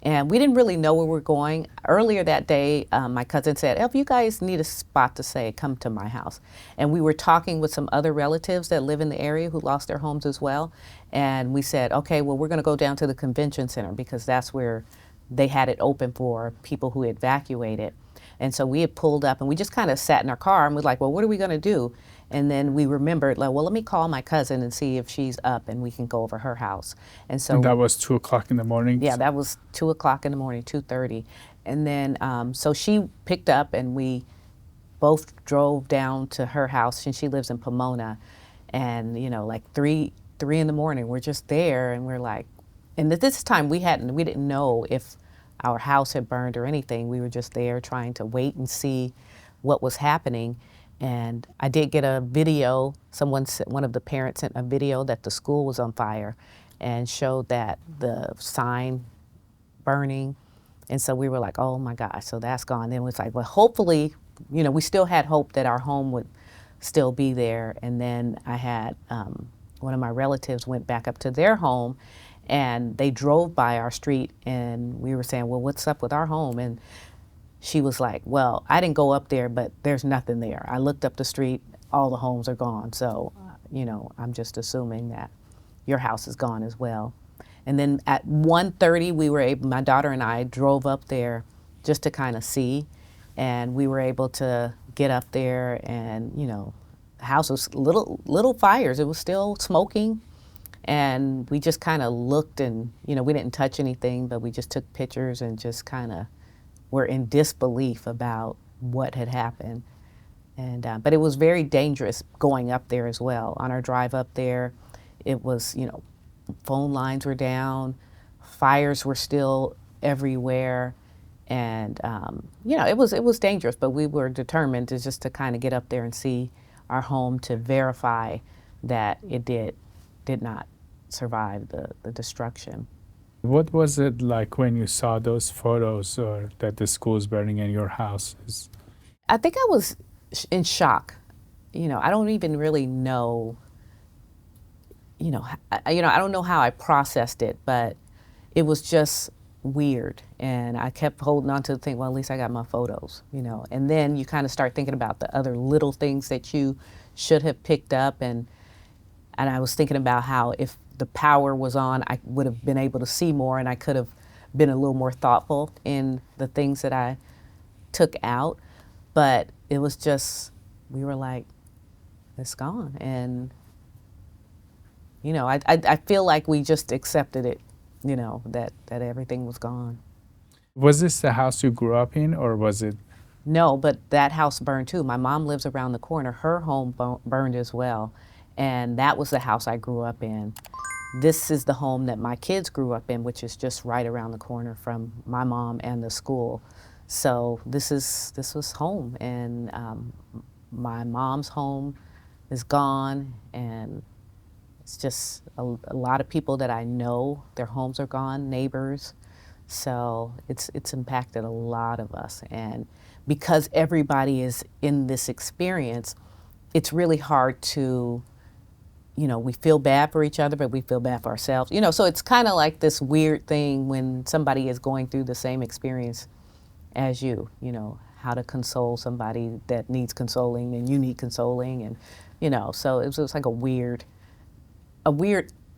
And we didn't really know where we were going. Earlier that day, my cousin said, if you guys need a spot to stay, come to my house. And we were talking with some other relatives that live in the area who lost their homes as well. And we said, okay, well, we're going to go down to the convention center because that's where they had it open for people who evacuated. And so we had pulled up, and we just kind of sat in our car and was like, well, what are we going to do? And then we remembered, like, well, let me call my cousin and see if she's up and we can go over her house. And so
that was 2 o'clock in the morning?
Yeah, that was 2 o'clock in the morning, 2:30. And then so she picked up, and we both drove down to her house, and she lives in Pomona. And, like 3 in the morning, we're just there, and we're like, and at this time we didn't know if our house had burned or anything. We were just there trying to wait and see what was happening. And I did get a video. One of the parents sent a video that the school was on fire and showed that the sign burning. And so we were like, oh my gosh, so that's gone. Then it was like, well, hopefully, we still had hope that our home would still be there. And then I had one of my relatives went back up to their home, and they drove by our street, and we were saying, well, what's up with our home? And she was like, well, I didn't go up there, but there's nothing there. I looked up the street, all the homes are gone. So, I'm just assuming that your house is gone as well. And then at 1:30, my daughter and I drove up there just to kind of see, and we were able to get up there, and, the house was little fires. It was still smoking. And we just kind of looked, and, we didn't touch anything, but we just took pictures and just kind of were in disbelief about what had happened. And but it was very dangerous going up there as well. On our drive up there, it was, phone lines were down, fires were still everywhere, and it was dangerous. But we were determined to kind of get up there and see our home to verify that it did not survive the destruction.
What was it like when you saw those photos, or that the school's burning in your house?
I think I was in shock. I don't even really know. I don't know how I processed it, but it was just weird. And I kept holding on to the thing. Well, at least I got my photos. And then you kind of start thinking about the other little things that you should have picked up, and I was thinking about how if the power was on, I would have been able to see more, and I could have been a little more thoughtful in the things that I took out. But it was just, we were like, it's gone. And, you know, I feel like we just accepted it, you know, that everything was gone.
Was this the house you grew up in, or was it?
No, but that house burned too. My mom lives around the corner. Her home burned as well. And that was the house I grew up in. This is the home that my kids grew up in, which is just right around the corner from my mom and the school. So this was home, and my mom's home is gone, and it's just a lot of people that I know, their homes are gone, neighbors. So it's impacted a lot of us, and because everybody is in this experience, it's really hard to, you know, we feel bad for each other, but we feel bad for ourselves. You know, so it's kind of like this weird thing when somebody is going through the same experience as you know, how to console somebody that needs consoling and you need consoling, and, you know, so it was like a weird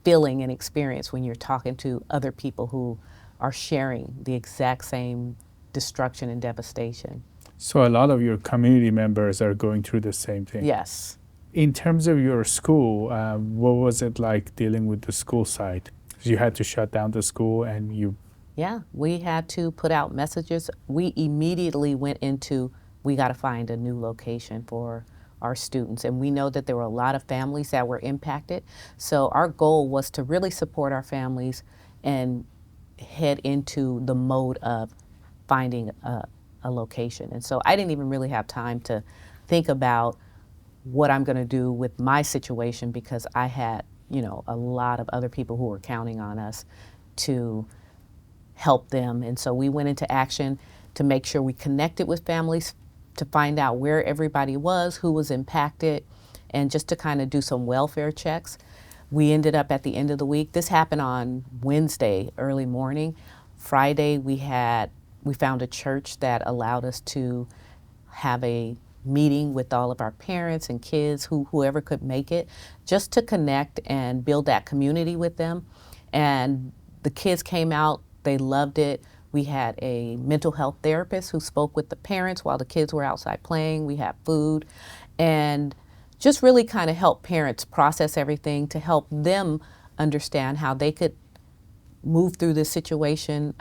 feeling and experience when you're talking to other people who are sharing the exact same destruction and devastation.
So a lot of your community members are going through the same thing.
Yes.
In terms of your school, what was it like dealing with the school side? You had to shut down the school, and you.
Yeah, we had to put out messages. We immediately went into, we got to find a new location for our students. And we know that there were a lot of families that were impacted. So our goal was to really support our families and head into the mode of finding a location. And so I didn't even really have time to think about what I'm going to do with my situation, because I had, you know, a lot of other people who were counting on us to help them. And so we went into action to make sure we connected with families to find out where everybody was, who was impacted, and just to kind of do some welfare checks. We ended up at the end of the week, this happened on Wednesday, early morning. Friday, we found a church that allowed us to have a meeting with all of our parents and kids, whoever could make it, just to connect and build that community with them. And the kids came out, they loved it. We had a mental health therapist who spoke with the parents while the kids were outside playing. We had food, and just really kind of help parents process everything, to help them understand how they could move through this situation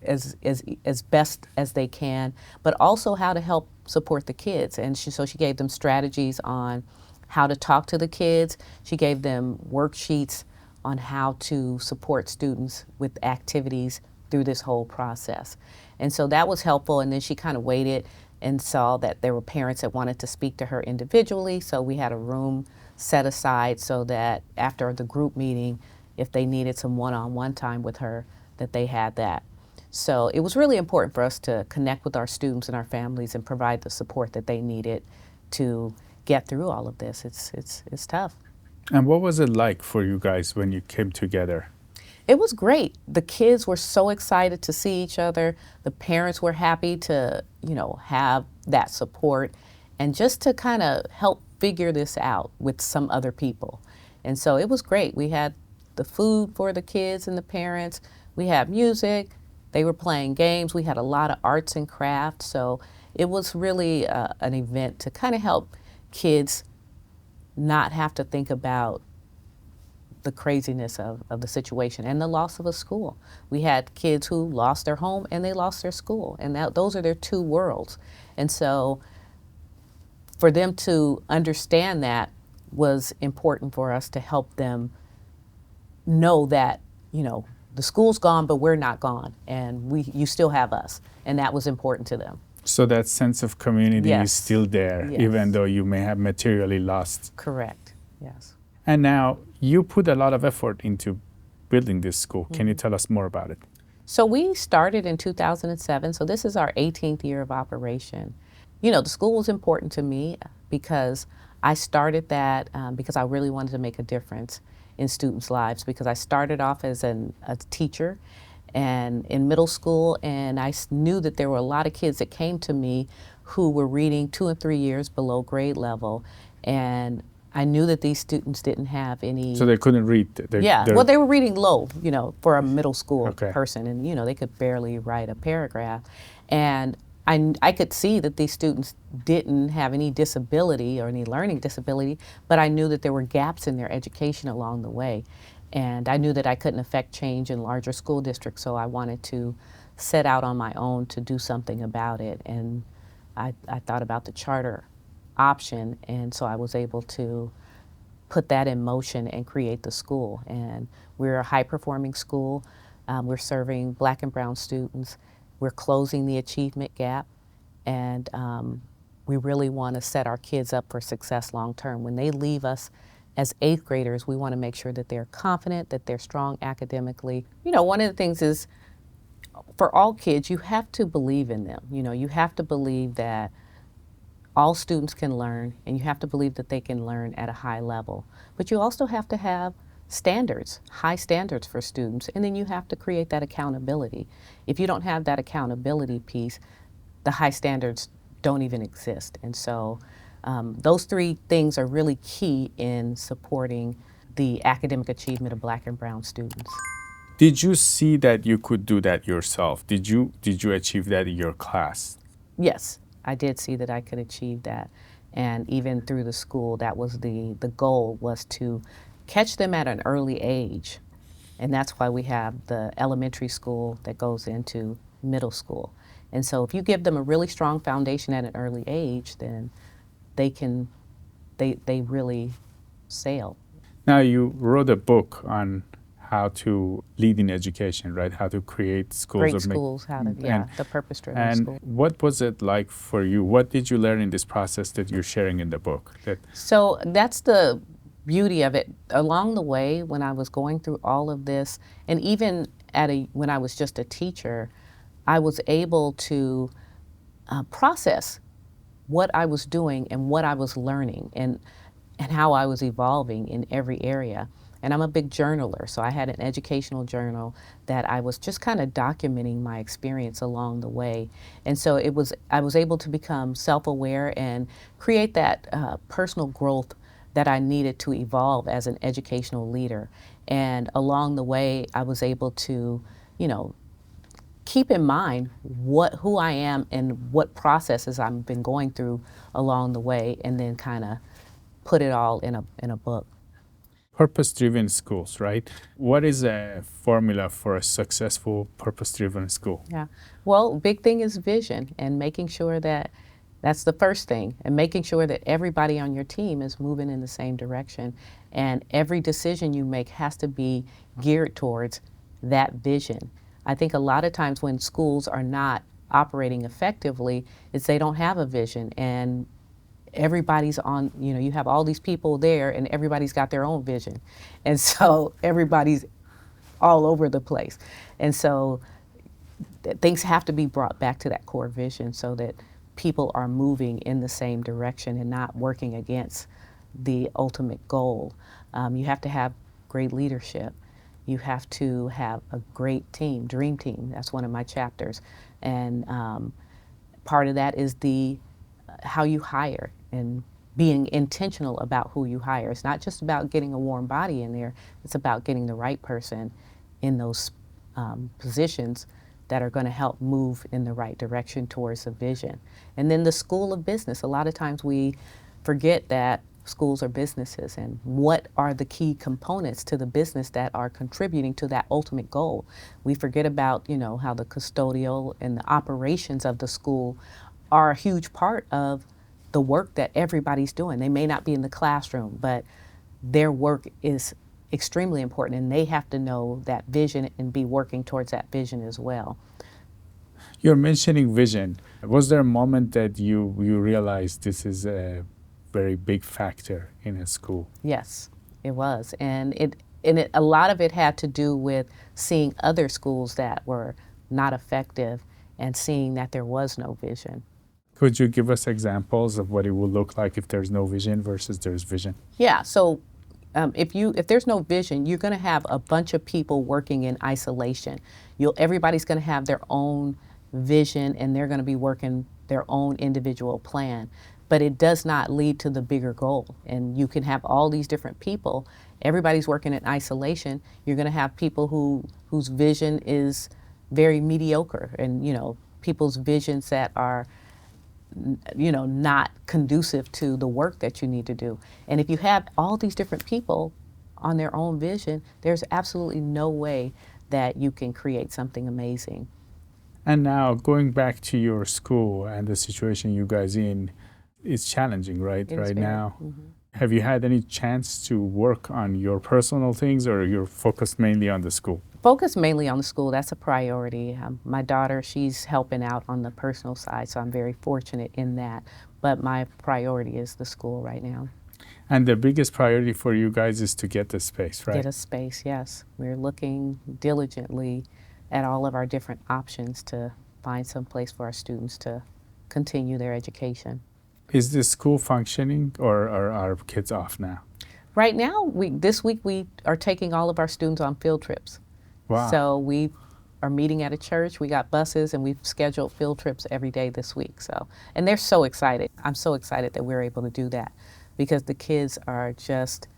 as best as they can, but also how to help support the kids. And so she gave them strategies on how to talk to the kids. She gave them worksheets on how to support students with activities through this whole process. And so that was helpful. And then she kind of waited and saw that there were parents that wanted to speak to her individually. So we had a room set aside so that after the group meeting, if they needed some one-on-one time with her, that they had that. So it was really important for us to connect with our students and our families and provide the support that they needed to get through all of this. It's tough.
And what was it like for you guys when you came together?
It was great. The kids were so excited to see each other. The parents were happy to, you know, have that support and just to kind of help figure this out with some other people. And so it was great. We had the food for the kids and the parents. We had music. They were playing games. We had a lot of arts and crafts. So it was really an event to kind of help kids not have to think about the craziness of the situation and the loss of a school. We had kids who lost their home and they lost their school, and those are their two worlds. And so for them to understand that was important for us to help them know that, you know, the school's gone, but we're not gone, and you still have us, and that was important to them.
So that sense of community
Yes.
is still there,
Yes.
even though you may have materially lost.
Correct, yes.
And now you put a lot of effort into building this school. Can you tell us more about it?
So we started in 2007, so this is our 18th year of operation. You know, the school was important to me because I started that because I really wanted to make a difference in students' lives, because I started off as a teacher and in middle school, and I knew that there were a lot of kids that came to me who were reading 2 and 3 years below grade level, and I knew that these students didn't have any.
So they couldn't read.
Well, they were reading low, for a middle school
Okay.
person, and they could barely write a paragraph. And I could see that these students didn't have any disability or any learning disability, but I knew that there were gaps in their education along the way. And I knew that I couldn't affect change in larger school districts, so I wanted to set out on my own to do something about it. And I thought about the charter option, and so I was able to put that in motion and create the school. And we're a high-performing school. We're serving Black and brown students. We're closing the achievement gap, and we really want to set our kids up for success long-term. When they leave us as 8th graders, we want to make sure that they're confident, that they're strong academically. One of the things is, for all kids, you have to believe in them. You have to believe that all students can learn, and you have to believe that they can learn at a high level. But you also have to have standards, high standards for students, and then you have to create that accountability. If you don't have that accountability piece, the high standards don't even exist. And so those 3 things are really key in supporting the academic achievement of Black and brown students.
Did you see that you could do that yourself? Did you achieve that in your class?
Yes, I did see that I could achieve that. And even through the school, that was the goal, was to catch them at an early age. And that's why we have the elementary school that goes into middle school. And so if you give them a really strong foundation at an early age, then they really sail.
Now, you wrote a book on how to lead in education, right? How to create schools.
Great schools, the purpose-driven school.
And what was it like for you? What did you learn in this process that you're sharing in the book?
So that's the beauty of it. Along the way, when I was going through all of this, and even when I was just a teacher, I was able to process what I was doing and what I was learning and how I was evolving in every area. And I'm a big journaler, so I had an educational journal that I was just kind of documenting my experience along the way. And so I was able to become self-aware and create that personal growth that I needed to evolve as an educational leader. And along the way, I was able to, keep in mind who I am and what processes I've been going through along the way, and then kind of put it all in a book.
Purpose-driven schools, right? What is a formula for a successful purpose-driven school?
Yeah, well, big thing is vision, and making sure that that's the first thing, and making sure that everybody on your team is moving in the same direction. And every decision you make has to be geared towards that vision. I think a lot of times when schools are not operating effectively, it's they don't have a vision, and everybody's on, you have all these people there and everybody's got their own vision. And so everybody's all over the place. And so things have to be brought back to that core vision so that people are moving in the same direction and not working against the ultimate goal. You have to have great leadership. You have to have a great team, dream team. That's one of my chapters. And part of that is how you hire and being intentional about who you hire. It's not just about getting a warm body in there. It's about getting the right person in those positions that are going to help move in the right direction towards a vision. And then the school of business. A lot of times we forget that schools are businesses, and what are the key components to the business that are contributing to that ultimate goal. We forget about, how the custodial and the operations of the school are a huge part of the work that everybody's doing. They may not be in the classroom, but their work is extremely important, and they have to know that vision and be working towards that vision as well.
You're mentioning vision. Was there a moment that you realized this is a very big factor in a school?
Yes, it was. And a lot of it had to do with seeing other schools that were not effective and seeing that there was no vision.
Could you give us examples of what it will look like if there's no vision versus there's vision?
Yeah, so if there's no vision, you're going to have a bunch of people working in isolation. Everybody's going to have their own vision, and they're going to be working their own individual plan. but it does not lead to the bigger goal. And you can have all these different people. Everybody's working in isolation. You're going to have people whose vision is very mediocre, and people's visions that are not conducive to the work that you need to do. And if you have all these different people on their own vision, there's absolutely no way that you can create something amazing.
And now going back to your school and the situation you guys in, it's challenging, right? Right now.
Mm-hmm.
Have you had any chance to work on your personal things, or you're focused mainly on the school?
Focus mainly on the school. That's a priority. My daughter, she's helping out on the personal side, so I'm very fortunate in that. But my priority is the school right now.
And the biggest priority for you guys is to get the space, right?
Get a space, yes. We're looking diligently at all of our different options to find some place for our students to continue their education.
Is the school functioning, or are our kids off now?
Right now, this week we are taking all of our students on field trips.
Wow.
So we are meeting at a church. We got buses, and we've scheduled field trips every day this week. And they're so excited. I'm so excited that we're able to do that, because the kids are just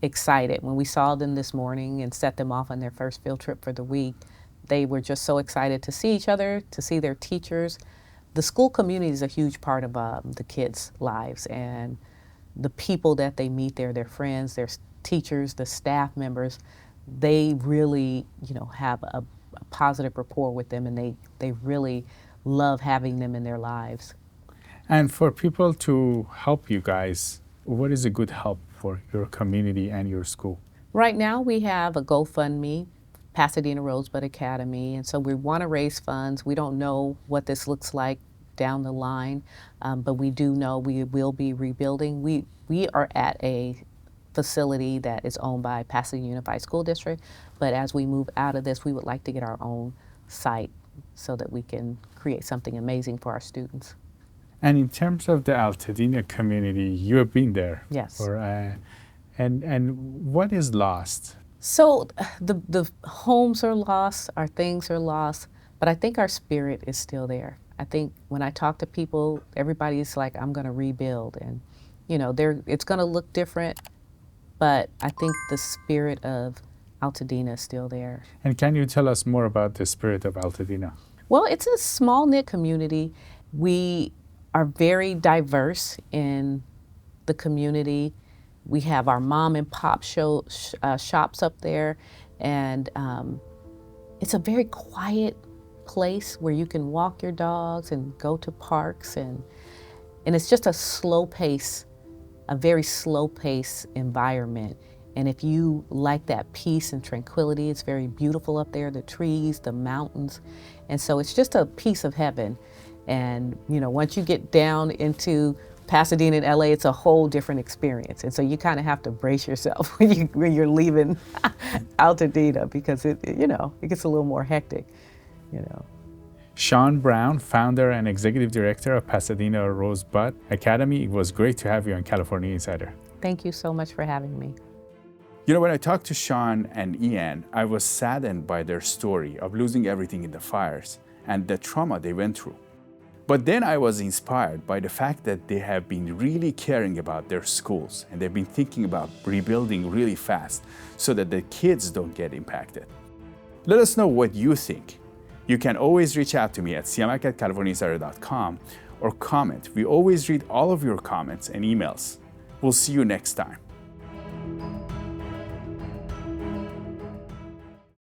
excited. When we saw them this morning and set them off on their first field trip for the week, they were just so excited to see each other, to see their teachers. The school community is a huge part of the kids' lives, and the people that they meet there, their friends, their teachers, the staff members, they really, have a positive rapport with them, and they really love having them in their lives.
And for people to help you guys, what is a good help for your community and your school?
Right now we have a GoFundMe, Pasadena Rosebud Academy, and so we want to raise funds. We don't know what this looks like down the line, but we do know we will be rebuilding. We are at a facility that is owned by Pasadena Unified School District, but as we move out of this, we would like to get our own site so that we can create something amazing for our students.
And in terms of the Altadena community, you have been there.
Yes.
And what is lost?
So the homes are lost, our things are lost, but I think our spirit is still there. I think when I talk to people, everybody's like, I'm going to rebuild. And, it's going to look different, but I think the spirit of Altadena is still there.
And can you tell us more about the spirit of Altadena?
Well, it's a small-knit community. We are very diverse in the community. We have our mom and pop shops up there, and it's a very quiet place where you can walk your dogs and go to parks, and it's just a very slow pace environment. And if you like that peace and tranquility, it's very beautiful up there, the trees, the mountains, and so it's just a piece of heaven. And once you get down into Pasadena and LA, it's a whole different experience. And so you kind of have to brace yourself when you're leaving Altadena, because it gets a little more hectic,
Shawn Brown, founder and executive director of Pasadena Rosebud Academy. It was great to have you on California Insider.
Thank you so much for having me.
When I talked to Shawn and Ian, I was saddened by their story of losing everything in the fires and the trauma they went through. But then I was inspired by the fact that they have been really caring about their schools, and they've been thinking about rebuilding really fast so that the kids don't get impacted. Let us know what you think. You can always reach out to me at cmac@californiainsider.com or comment. We always read all of your comments and emails. We'll see you next time.